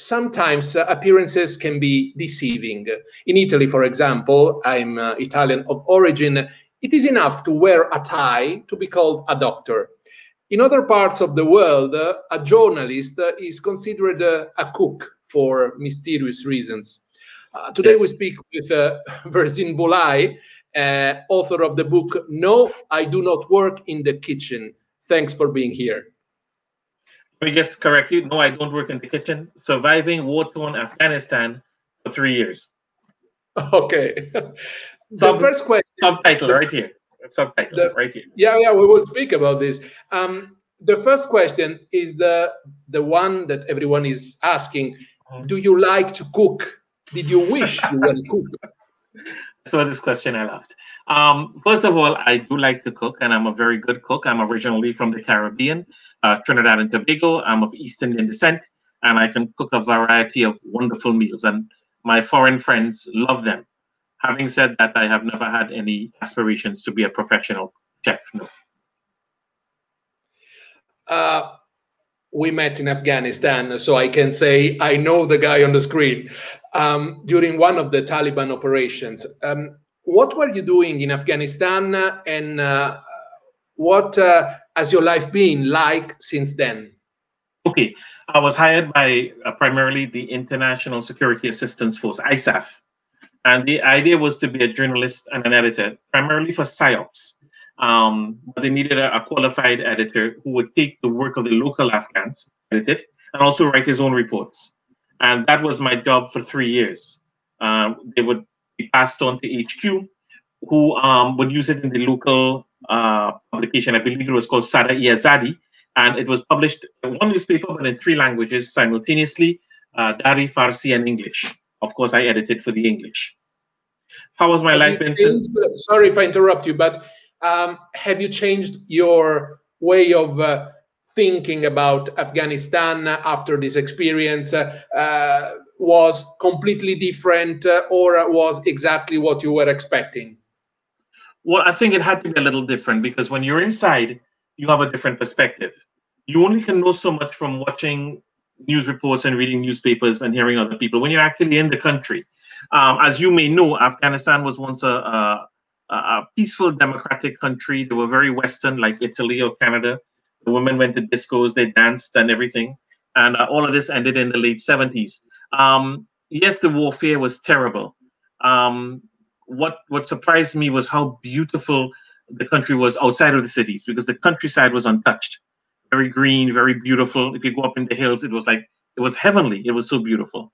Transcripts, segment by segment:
sometimes appearances can be deceiving. In Italy, for example, I'm Italian of origin, it is enough to wear a tie to be called a doctor. In other parts of the world, a journalist is considered a cook for mysterious reasons. Today we speak with Veersen Bhoolai, author of the book, No, I Do Not Work in the Kitchen. Thanks for being here. Let me just correct you. No, I don't work in the kitchen. Surviving war-torn Afghanistan for 3 years. Okay. The first question. Subtitle right here. Subtitle right here. Yeah, we will speak about this. The first question is the one that everyone is asking. Do you like to cook? Did you wish you were a cook? So this question I laughed. First of all, I do like to cook, and I'm a very good cook. I'm originally from the Caribbean, Trinidad and Tobago. I'm of East Indian descent, and I can cook a variety of wonderful meals, and my foreign friends love them. Having said that, I have never had any aspirations to be a professional chef. No. We met in Afghanistan, so I can say I know the guy on the screen. During one of the Taliban operations. What were you doing in Afghanistan, and what has your life been like since then? Okay, I was hired by primarily the International Security Assistance Force, ISAF. And the idea was to be a journalist and an editor, primarily for PSYOPs. But they needed a qualified editor who would take the work of the local Afghans, edit it, and also write his own reports. And that was my job for 3 years. They would be passed on to HQ, who would use it in the local publication. I believe it was called Sada-i-Azadi, and it was published in one newspaper, but in 3 languages simultaneously, Dari, Farsi, and English. Of course, I edited for the English. How was my life been since? Sorry if I interrupt you, but have you changed your way of thinking about Afghanistan after this experience? Was completely different, or was exactly what you were expecting? Well, I think it had to be a little different, because when you're inside, you have a different perspective. You only can know so much from watching news reports and reading newspapers and hearing other people. When you're actually in the country, as you may know, Afghanistan was once a peaceful democratic country. They were very Western, like Italy or Canada. The women went to discos, they danced and everything. And all of this ended in the late 70s. Yes, the warfare was terrible. What surprised me was how beautiful the country was outside of the cities, because the countryside was untouched. Very green, very beautiful. If you go up in the hills, it was heavenly. It was so beautiful.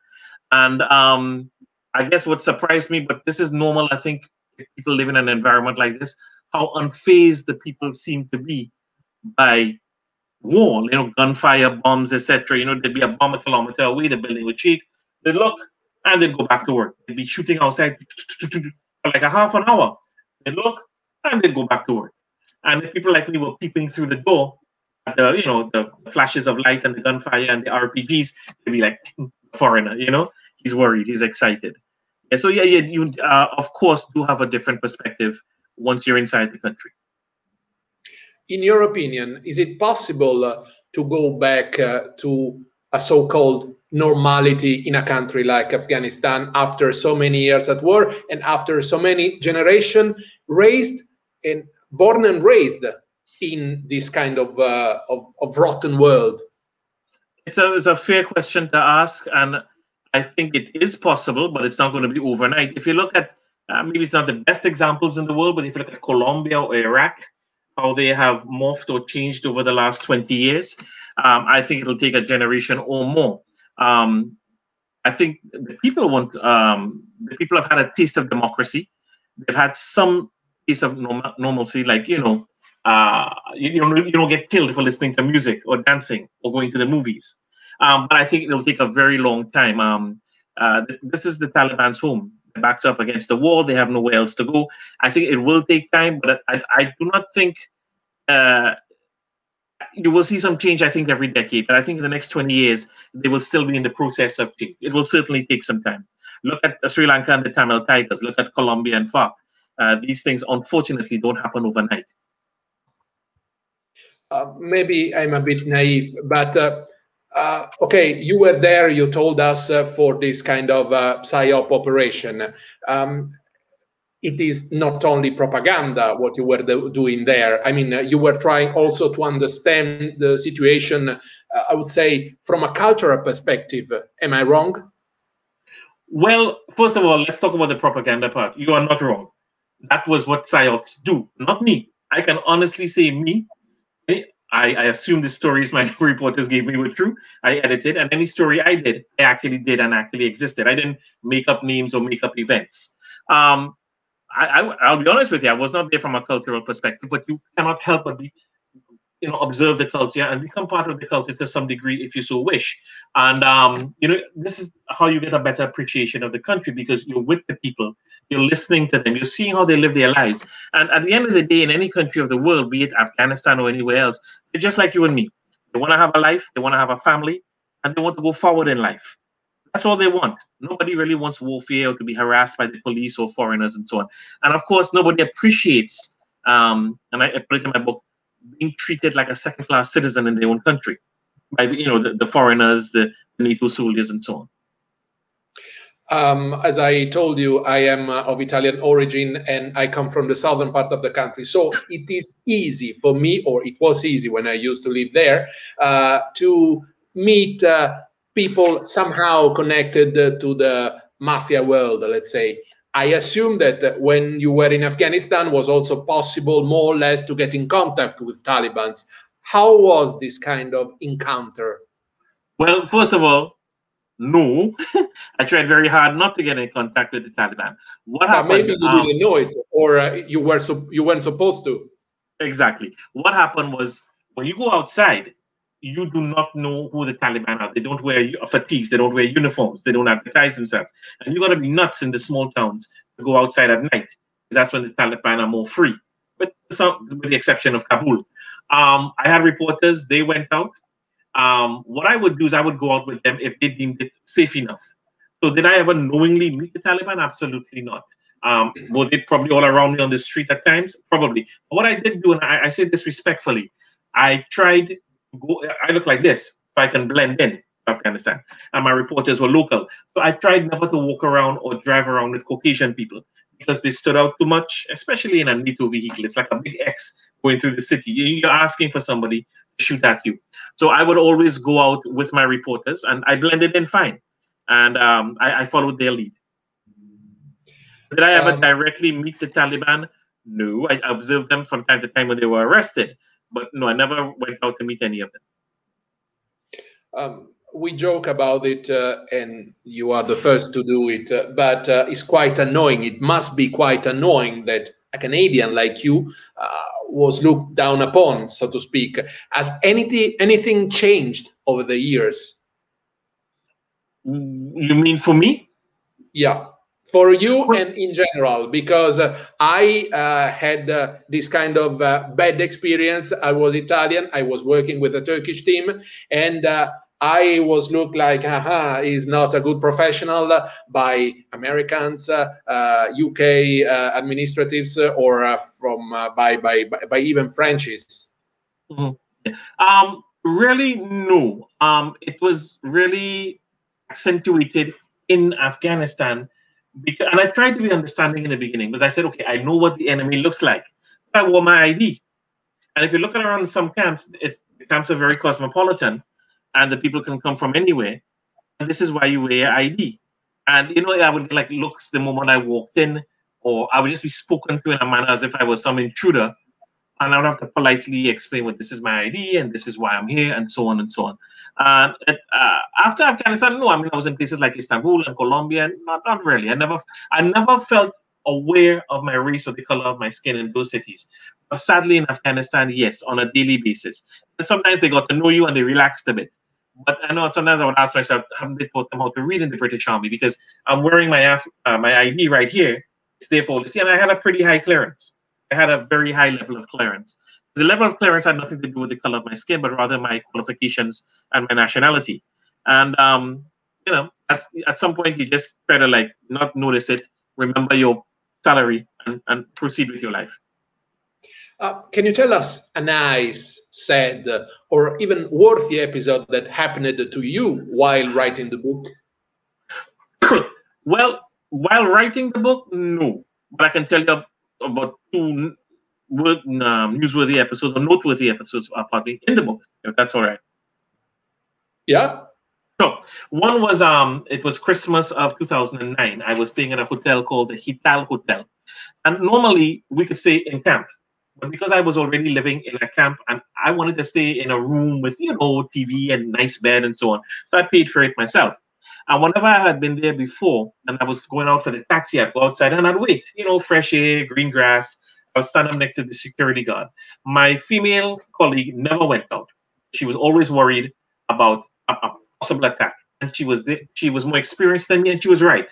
And I guess what surprised me, but this is normal, I think, if people live in an environment like this, how unfazed the people seem to be by war, gunfire, bombs, etc. There'd be a bomb a kilometer away, the building would shake, they'd look, and they'd go back to work. They'd be shooting outside for like a half an hour. They'd look, and they'd go back to work. And if people like me were peeping through the door at the flashes of light and the gunfire and the RPGs, they'd be like, foreigner, he's worried, he's excited. Yeah, so yeah, you of course do have a different perspective once you're inside the country. In your opinion, is it possible to go back to a so-called normality in a country like Afghanistan after so many years at war and after so many generations raised and born and raised in this kind of rotten world? It's a fair question to ask, and I think it is possible, but it's not going to be overnight. If you look at, maybe it's not the best examples in the world, but if you look at Colombia or Iraq, how they have morphed or changed over the last 20 years, I think it'll take a generation or more. I think the people have had a taste of democracy. They've had some piece of normalcy, like, you don't get killed for listening to music or dancing or going to the movies. But I think it'll take a very long time. This is the Taliban's home. They're backed up against the wall. They have nowhere else to go. I think it will take time, but I do not think you will see some change, I think, every decade. But I think in the next 20 years, they will still be in the process of change. It will certainly take some time. Look at Sri Lanka and the Tamil Tigers. Look at Colombia and FARC. These things, unfortunately, don't happen overnight. Maybe I'm a bit naive, but Okay, you were there. You told us for this kind of PSYOP operation. It is not only propaganda what you were doing there. I mean, you were trying also to understand the situation, I would say, from a cultural perspective. Am I wrong? Well, first of all, let's talk about the propaganda part. You are not wrong. That was what psyops do, not me. I can honestly say me. I assume the stories my reporters gave me were true. I edited, and any story I did, I actually did and actually existed. I didn't make up names or make up events. I'll be honest with you, I was not there from a cultural perspective, but you cannot help but be, observe the culture and become part of the culture to some degree if you so wish. And this is how you get a better appreciation of the country, because you're with the people, you're listening to them, you're seeing how they live their lives. And at the end of the day, in any country of the world, be it Afghanistan or anywhere else, they're just like you and me. They want to have a life, they want to have a family, and they want to go forward in life. That's all they want. Nobody really wants warfare or to be harassed by the police or foreigners and so on. And of course, nobody appreciates, and I put it in my book, being treated like a second-class citizen in their own country by the foreigners, the NATO soldiers, and so on. As I told you, I am of Italian origin and I come from the southern part of the country. So it is easy for me, or it was easy when I used to live there, to meet people somehow connected to the mafia world, let's say. I assume that when you were in Afghanistan was also possible more or less to get in contact with Taliban. How was this kind of encounter? Well, first of all, no. I tried very hard not to get in contact with the Taliban. What happened? Maybe you didn't know it, or you weren't supposed to. Exactly. What happened was, when you go outside, you do not know who the Taliban are. They don't wear fatigues. They don't wear uniforms. They don't advertise themselves. And you got to be nuts in the small towns to go outside at night, because that's when the Taliban are more free, with the exception of Kabul. I had reporters. They went out. What I would do is I would go out with them if they deemed it safe enough. So did I ever knowingly meet the Taliban? Absolutely not. Were they probably all around me on the street at times? Probably. But what I did do, and I say this respectfully, I tried to go, I look like this, so I can blend in Afghanistan. And my reporters were local. So I tried never to walk around or drive around with Caucasian people, because they stood out too much, especially in a NATO vehicle. It's like a big X going through the city. You're asking for somebody to shoot at you. So I would always go out with my reporters, and I blended in fine. And I followed their lead. Did I ever directly meet the Taliban? No. I observed them from time to time when they were arrested. But no, I never went out to meet any of them. We joke about it, and you are the first to do it, but it's quite annoying. It must be quite annoying that a Canadian like you was looked down upon, so to speak. Has anything changed over the years? You mean for me? Yeah, for you and in general, because I had this kind of bad experience. I was Italian. I was working with a Turkish team, and I was looked like, he's not a good professional by Americans, UK administratives, or by even Frenchies. Mm-hmm. Really, no. It was really accentuated in Afghanistan, and I tried to be understanding in the beginning, but I said, okay, I know what the enemy looks like. I wore my ID, and if you look around some camps, the camps are very cosmopolitan, and the people can come from anywhere, and this is why you wear your ID. And I would get like looks the moment I walked in, or I would just be spoken to in a manner as if I was some intruder, and I would have to politely explain what this is my ID and this is why I'm here, and so on and so on. After Afghanistan, no, I mean, I was in places like Istanbul and Colombia, and not really. I never felt aware of my race or the color of my skin in those cities. But sadly, in Afghanistan, yes, on a daily basis. And sometimes they got to know you and they relaxed a bit. But I know sometimes I would ask myself, haven't they taught them how to read in the British Army? Because I'm wearing my ID right here. It's there for see, and I had a pretty high clearance. I had a very high level of clearance. The level of clearance had nothing to do with the color of my skin, but rather my qualifications and my nationality. And at some point you just try to like not notice it, remember your salary, and proceed with your life. Can you tell us a nice, sad, or even worthy episode that happened to you while writing the book? Well, while writing the book, no. But I can tell you about two newsworthy episodes or noteworthy episodes about me in the book, if that's all right. Yeah. So one was it was Christmas of 2009. I was staying in a hotel called the Hital Hotel, and normally we could stay in camp, but because I was already living in a camp and I wanted to stay in a room with TV and nice bed and so on, so I paid for it myself. And whenever I had been there before and I was going out for the taxi, I'd go outside and I'd wait, fresh air, green grass. I would stand up next to the security guard. My female colleague never went out. She was always worried about a possible attack. And she was more experienced than me, and she was right.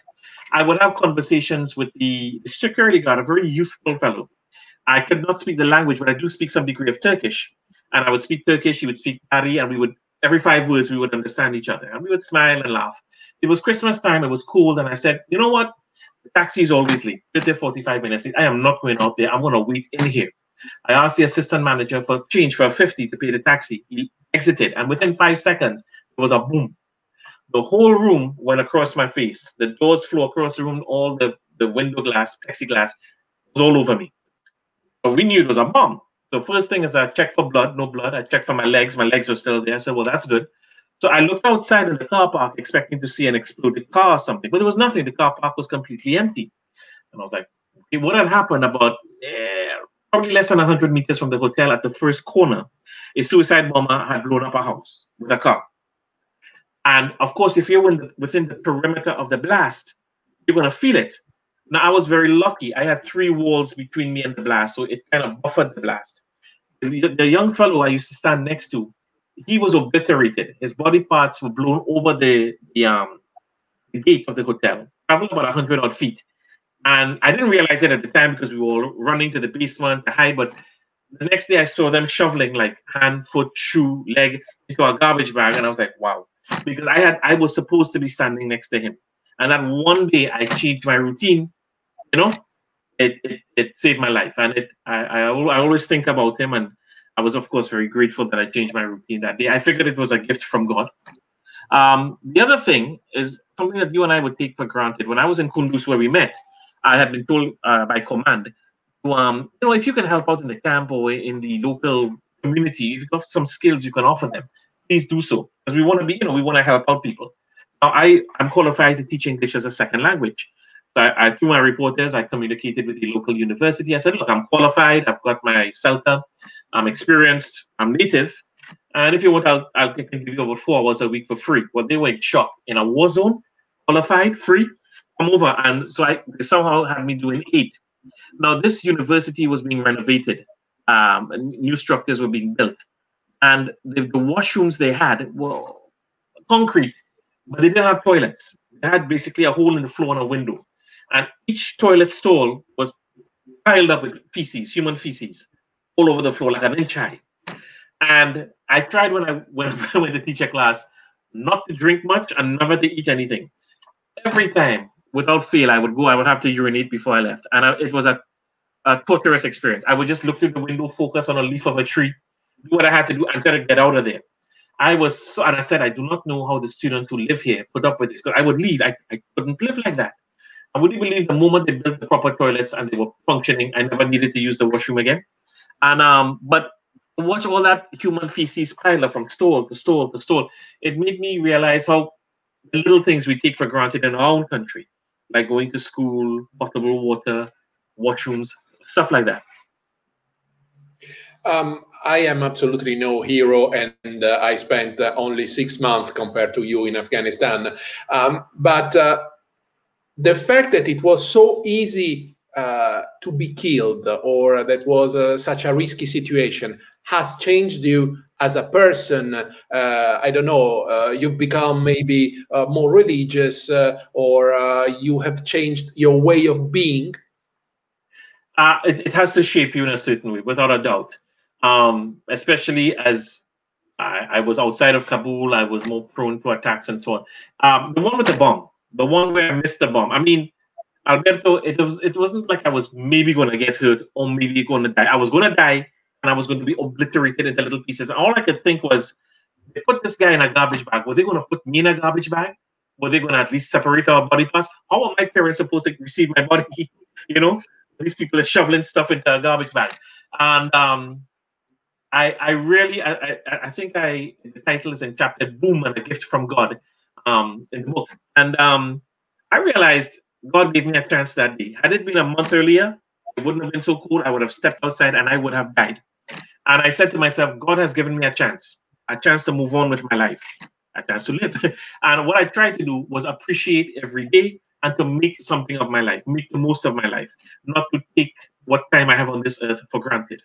I would have conversations with the security guard, a very youthful fellow. I could not speak the language, but I do speak some degree of Turkish. And I would speak Turkish, he would speak Dari, and we would, every 5 words, we would understand each other. And we would smile and laugh. It was Christmas time, it was cold, and I said, you know what? The taxi is always late, 30, 45 minutes. I am not going out there. I'm going to wait in here. I asked the assistant manager for change for 50 to pay the taxi. He exited, and within 5 seconds, there was a boom. The whole room went across my face. The doors flew across the room, all the window glass, plexiglass, was all over me. But we knew it was a bomb. So first thing is I checked for blood, no blood. I checked for my legs were still there. I said, well, that's good. So I looked outside in the car park expecting to see an exploded car or something, but there was nothing. The car park was completely empty. And I was like, okay, what had happened about probably less than 100 meters from the hotel at the first corner? A suicide bomber had blown up a house with a car. And of course, if you're within the perimeter of the blast, you're going to feel it. Now, I was very lucky. I had 3 walls between me and the blast, so it kind of buffered the blast. The young fellow I used to stand next to, he was obliterated. His body parts were blown over the gate of the hotel, traveled about 100 odd feet. And I didn't realize it at the time because we were running to the basement to hide. But the next day I saw them shoveling like hand, foot, shoe, leg into a garbage bag. And I was like, wow. Because I was supposed to be standing next to him. And that one day I changed my routine, it saved my life. And I always think about him. And I was, of course, very grateful that I changed my routine that day. I figured it was a gift from God. The other thing is something that you and I would take for granted. When I was in Kunduz where we met, I had been told by command, if you can help out in the camp or in the local community, if you've got some skills you can offer them, please do so. Because we want to be, we want to help out people. Now, I'm qualified to teach English as a second language. So through my reporters, I communicated with the local university. I said, look, I'm qualified. I've got my CELTA. I'm experienced. I'm native. And if you want, I can give you about 4 hours a week for free. Well, they were in shock. In a war zone, qualified, free, come over. And so they somehow had me doing 8. Now, this university was being renovated. New structures were being built. And the washrooms they had were concrete, but they didn't have toilets. They had basically a hole in the floor and a window. And each toilet stall was piled up with feces, human feces, all over the floor, like an inch high. And I tried when I went to teach a class not to drink much and never to eat anything. Every time, without fail, I would have to urinate before I left. And it was a torturous experience. I would just look through the window, focus on a leaf of a tree, do what I had to do, and try to get out of there. And I said, I do not know how the students who live here put up with this. Because I would leave. I couldn't live like that. I wouldn't believe the moment they built the proper toilets and they were functioning, I never needed to use the washroom again. And but watch all that human feces pile up from stall to stall to stall. It made me realize how the little things we take for granted in our own country, like going to school, potable water, washrooms, stuff like that. I am absolutely no hero, and I spent only 6 months compared to you in Afghanistan. But the fact that it was so easy to be killed, or that was such a risky situation, has changed you as a person. I don't know, you've become maybe more religious, or you have changed your way of being. It has to shape you in a certain way, without a doubt. Especially as I was outside of Kabul, I was more prone to attacks and so on. The one with the bomb, the one where I missed the bomb. I mean, Alberto, it wasn't like I was maybe going to get hurt or maybe going to die. I was going to die, and and I was going to be obliterated into little pieces. And all I could think was, they put this guy in a garbage bag. Were they going to put me in a garbage bag? Were they going to at least separate our body parts? How are my parents supposed to receive my body? You know, these people are shoveling stuff into a garbage bag. And I think the title is in chapter Boom and a Gift from God in the book. And I realized God gave me a chance that day. Had it been a month earlier, it wouldn't have been so cool. I would have stepped outside and I would have died. And I said to myself, God has given me a chance to move on with my life, a chance to live. And what I tried to do was appreciate every day and to make something of my life, make the most of my life, not to take what time I have on this earth for granted.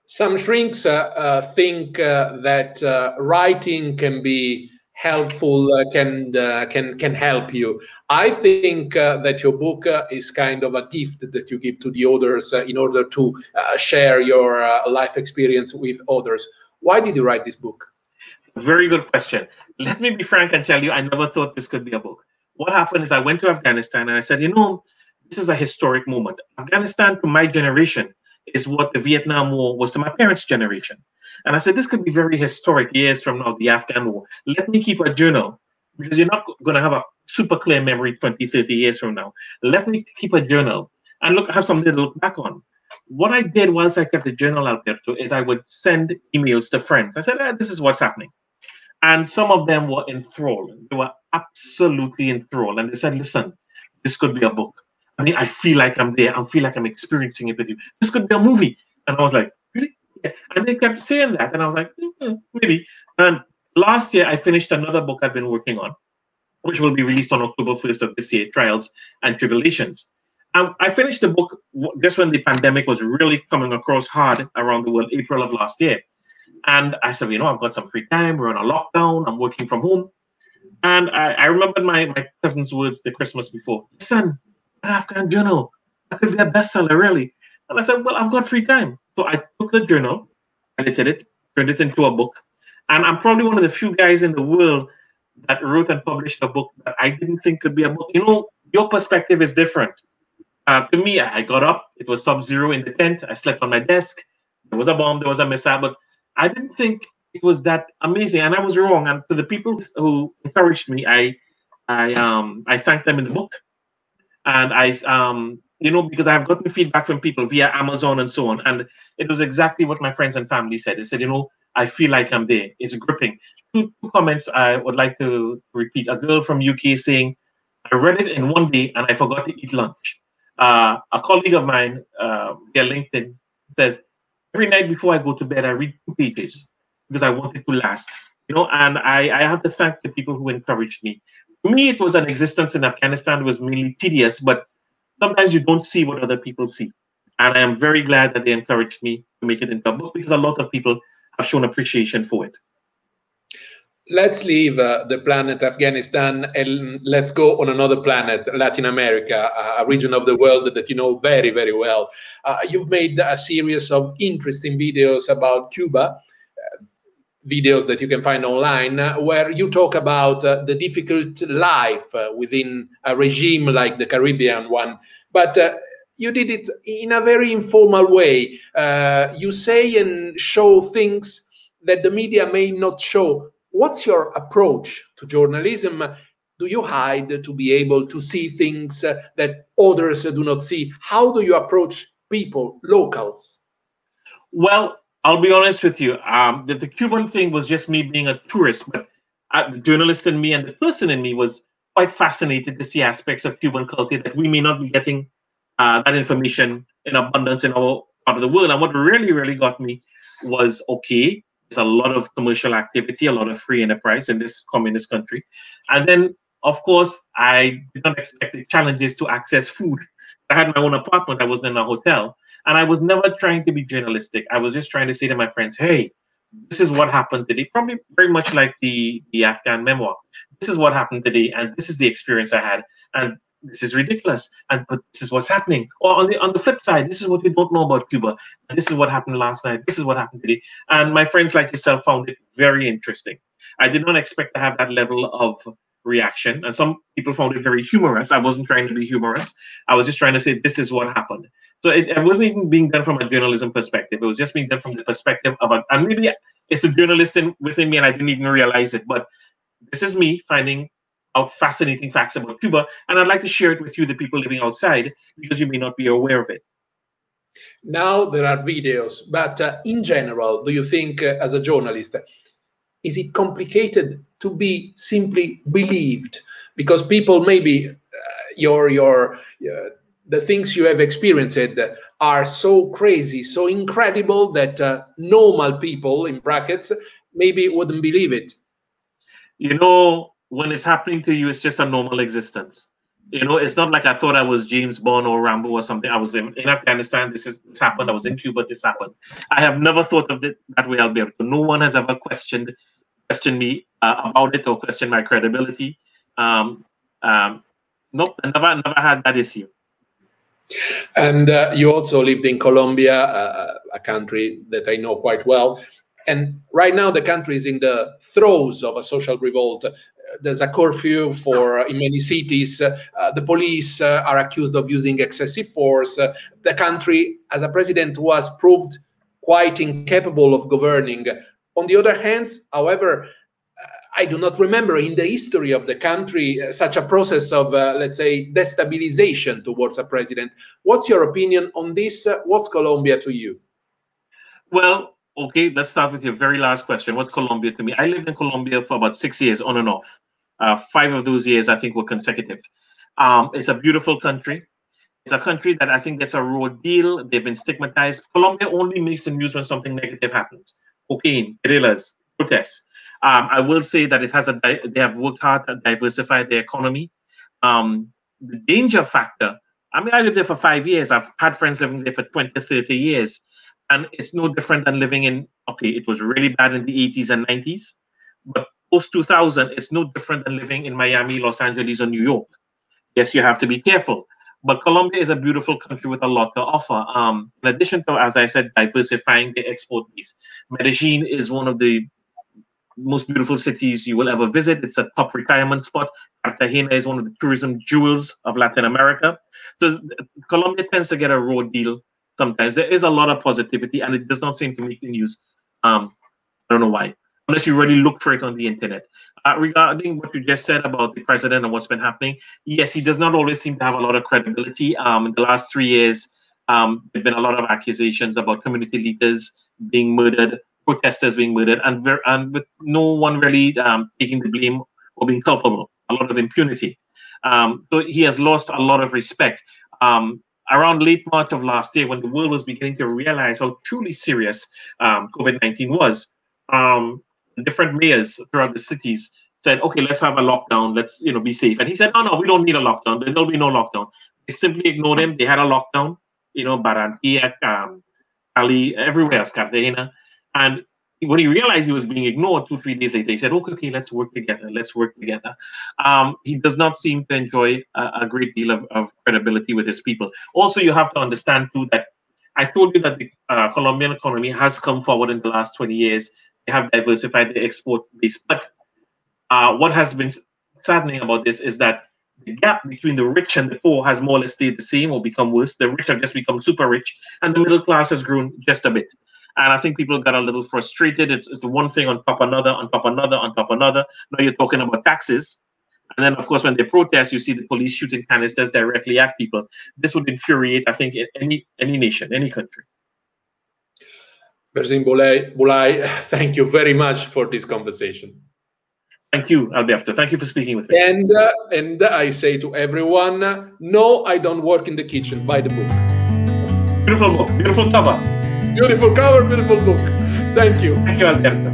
Some shrinks think that writing can be helpful, can help you. I think that your book is kind of a gift that you give to the others in order to share your life experience with others. Why did you write this book? Very good question. Let me be frank and tell you, I never thought this could be a book. What happened is I went to Afghanistan and I said, this is a historic moment. Afghanistan, to my generation, is what the Vietnam War was to my parents' generation. And I said, this could be very historic years from now, the Afghan War. Let me keep a journal, because you're not going to have a super clear memory 20, 30 years from now. Let me keep a journal and have something to look back on. What I did once I kept the journal, Alberto, is I would send emails to friends. I said, this is what's happening. And some of them were enthralled. They were absolutely enthralled. And they said, listen, this could be a book. I mean, I feel like I'm there. I feel like I'm experiencing it with you. This could be a movie. And I was like, really? Yeah. And they kept saying that. And I was like, maybe. And last year, I finished another book I've been working on, which will be released on October 1st of this year, Trials and Tribulations. I finished the book just when the pandemic was really coming across hard around the world, April of last year. And I said, I've got some free time. We're on a lockdown. I'm working from home. And I remembered my cousin's words the Christmas before. Listen, an Afghan journal, that could be a bestseller, really. And I said, well, I've got free time. So I took the journal, edited it, turned it into a book. And I'm probably one of the few guys in the world that wrote and published a book that I didn't think could be a book. Your perspective is different. To me, I got up. It was sub-zero in the tent. I slept on my desk. There was a bomb. There was a missile. But I didn't think it was that amazing. And I was wrong. And to the people who encouraged me, I thanked them in the book. And because I've gotten feedback from people via Amazon and so on. And it was exactly what my friends and family said. They said, I feel like I'm there. It's gripping. Two comments I would like to repeat. A girl from UK saying, I read it in one day and I forgot to eat lunch. A colleague of mine via LinkedIn says, every night before I go to bed, I read 2 pages because I want it to last. And I have to thank the people who encouraged me. To me, it was an existence in Afghanistan. It was mainly tedious, but sometimes you don't see what other people see. And I am very glad that they encouraged me to make it into a book because a lot of people have shown appreciation for it. Let's leave the planet Afghanistan and let's go on another planet, Latin America, a region of the world that you know very, very well. You've made a series of interesting videos about Cuba, videos that you can find online, where you talk about the difficult life within a regime like the Caribbean one. But you did it in a very informal way. You say and show things that the media may not show. What's your approach to journalism? Do you hide to be able to see things that others do not see? How do you approach people, locals? Well, I'll be honest with you. The Cuban thing was just me being a tourist, but the journalist in me and the person in me was quite fascinated to see aspects of Cuban culture that we may not be getting that information in abundance in our part of the world. And what really, really got me was, okay, there's a lot of commercial activity, a lot of free enterprise in this communist country. And then, of course, I did not expect the challenges to access food. I had my own apartment. I was in a hotel. And I was never trying to be journalistic. I was just trying to say to my friends, hey, this is what happened today. Probably very much like the Afghan memoir. This is what happened today, and this is the experience I had. And this is ridiculous. But this is what's happening. Or on the flip side, this is what you don't know about Cuba. And this is what happened last night. This is what happened today. And my friends like yourself found it very interesting. I did not expect to have that level of reaction. And some people found it very humorous. I wasn't trying to be humorous. I was just trying to say, this is what happened. So it wasn't even being done from a journalism perspective. It was just being done from the perspective of and maybe it's a journalist within me and I didn't even realize it, but this is me finding out fascinating facts about Cuba, and I'd like to share it with you, the people living outside, because you may not be aware of it. Now there are videos, but in general, do you think, as a journalist, is it complicated to be simply believed? Because people maybe the things you have experienced are so crazy, so incredible that normal people, in brackets, maybe wouldn't believe it. You know, when it's happening to you, it's just a normal existence. You know, it's not like I thought I was James Bond or Rambo or something. I was in Afghanistan. This happened. I was in Cuba. This happened. I have never thought of it that way, Alberto. No one has ever questioned me about it or questioned my credibility. Nope, I never had that issue. And you also lived in Colombia, a country that I know quite well. And right now, the country is in the throes of a social revolt. There's a curfew in many cities. The police are accused of using excessive force. The country, as a president, was proved quite incapable of governing. On the other hand, however, I do not remember in the history of the country such a process of, let's say, destabilization towards a president. What's your opinion on this? What's Colombia to you? Well, okay, let's start with your very last question. What's Colombia to me? I lived in Colombia for about 6 years, on and off. 5 of those years, I think, were consecutive. It's a beautiful country. It's a country that I think gets a raw deal. They've been stigmatized. Colombia only makes the news when something negative happens. Cocaine, guerrillas, protests. I will say that they have worked hard to diversify their economy. The danger factor, I mean, I lived there for 5 years. I've had friends living there for 20, 30 years. And it's no different than living in, okay, it was really bad in the 80s and 90s. But post-2000, it's no different than living in Miami, Los Angeles, or New York. Yes, you have to be careful. But Colombia is a beautiful country with a lot to offer. In addition to, as I said, diversifying the export needs. Medellin is one of the most beautiful cities you will ever visit. It's a top retirement spot. Cartagena is one of the tourism jewels of Latin America. So Colombia tends to get a raw deal sometimes. There is a lot of positivity, and it does not seem to make the news. I don't know why, unless you really look for it on the internet. Regarding what you just said about the president and what's been happening, yes, he does not always seem to have a lot of credibility. In the last 3 years, there have been a lot of accusations about community leaders being murdered, protesters being murdered, and with no one really taking the blame or being culpable. A lot of impunity. So he has lost a lot of respect. Around late March of last year, when the world was beginning to realize how truly serious COVID-19 was, different mayors throughout the cities said, "Okay, let's have a lockdown. Let's be safe." And he said, "No, we don't need a lockdown. There'll be no lockdown." They simply ignored him. They had a lockdown. Barranquilla, Cali, everywhere else, Cartagena. And when he realized he was being ignored 2, 3 days later, he said, okay, let's work together. Let's work together. He does not seem to enjoy a great deal of credibility with his people. Also, you have to understand, too, that I told you that the Colombian economy has come forward in the last 20 years. They have diversified the export base. But what has been saddening about this is that the gap between the rich and the poor has more or less stayed the same or become worse. The rich have just become super rich, and the middle class has grown just a bit. And I think people got a little frustrated. It's one thing on top of another, on top of another, on top of another. Now you're talking about taxes. And then, of course, when they protest, you see the police shooting canisters directly at people. This would infuriate, I think, any nation, any country. Veersen Bhoolai, thank you very much for this conversation. Thank you, Alberto. Thank you for speaking with me. And I say to everyone, no, I don't work in the kitchen. Buy the book. Beautiful book, beautiful cover. Beautiful cover, beautiful book. Thank you. Thank you, Alberto.